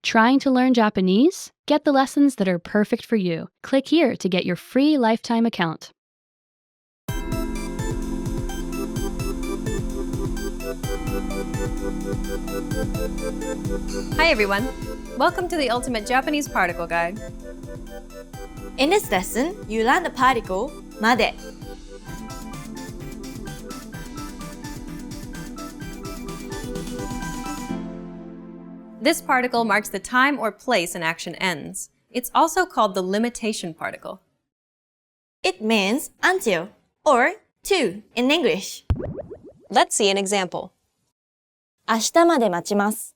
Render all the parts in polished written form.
Trying to learn Japanese? Get the lessons that are perfect for you. Click here to get your free lifetime account. Hi everyone! Welcome to the Ultimate Japanese Particle Guide. In this lesson, you learn the particle まで. This particle marks the time or place an action ends. It's also called the limitation particle. It means until or to in English. Let's see an example. 明日まで待ちます.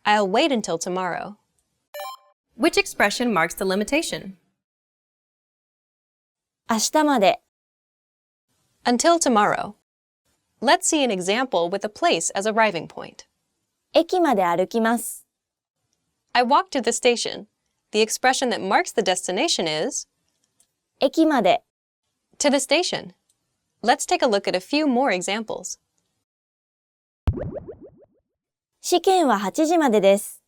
I'll wait until tomorrow. Which expression marks the limitation? 明日まで. Until tomorrow. Let's see an example with a place as arriving point. 駅まで歩きます. I walked to the station. The expression that marks the destination is 駅まで. to the station. Let's take a look at a few more examples. 試験は8時までです.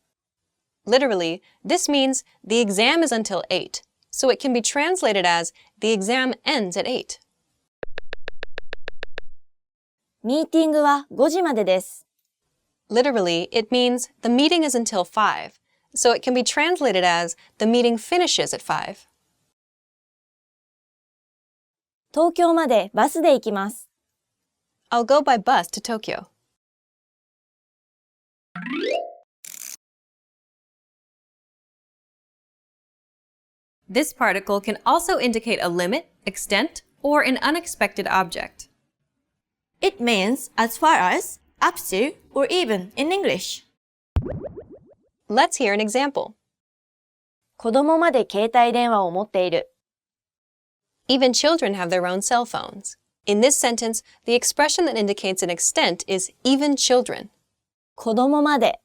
Literally, this means the exam is until 8, so it can be translated as the exam ends at 8. ミーティングは5時までです. Literally, it means the meeting is until 5, so it can be translated as the meeting finishes at 5. 東京までバスで行きます. I'll go by bus to Tokyo. This particle can also indicate a limit, extent, or an unexpected object. It means as far as, up to, or even in English. Let's hear an example. 子供まで携帯電話を持っている. Even children have their own cell phones. In this sentence, the expression that indicates an extent is even children. 子供まで.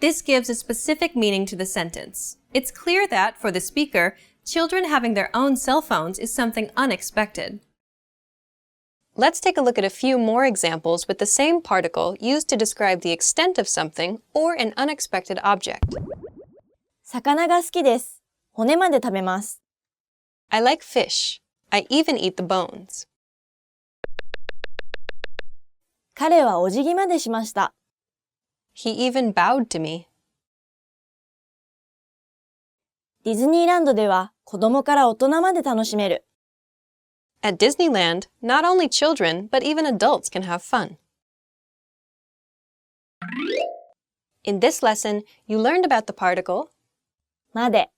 This gives a specific meaning to the sentence. It's clear that, for the speaker, children having their own cell phones is something unexpected. Let's take a look at a few more examples with the same particle used to describe the extent of something or an unexpected object. 魚が好きです. 骨まで食べます. I like fish. I even eat the bones. 彼はお辞儀までしました. He even bowed to me. ディズニーランドでは子供から大人まで楽しめる. At Disneyland, not only children, but even adults can have fun. In this lesson, you learned about the particle まで.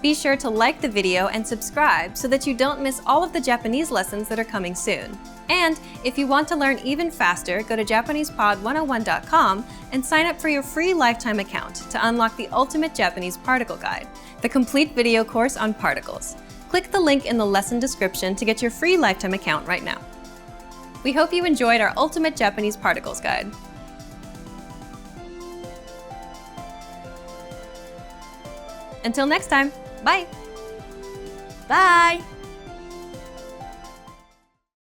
Be sure to like the video and subscribe so that you don't miss all of the Japanese lessons that are coming soon. And if you want to learn even faster, go to JapanesePod101.com and sign up for your free lifetime account to unlock the Ultimate Japanese Particle Guide, the complete video course on particles. Click the link in the lesson description to get your free lifetime account right now. We hope you enjoyed our Ultimate Japanese Particles Guide. Until next time, bye! Bye!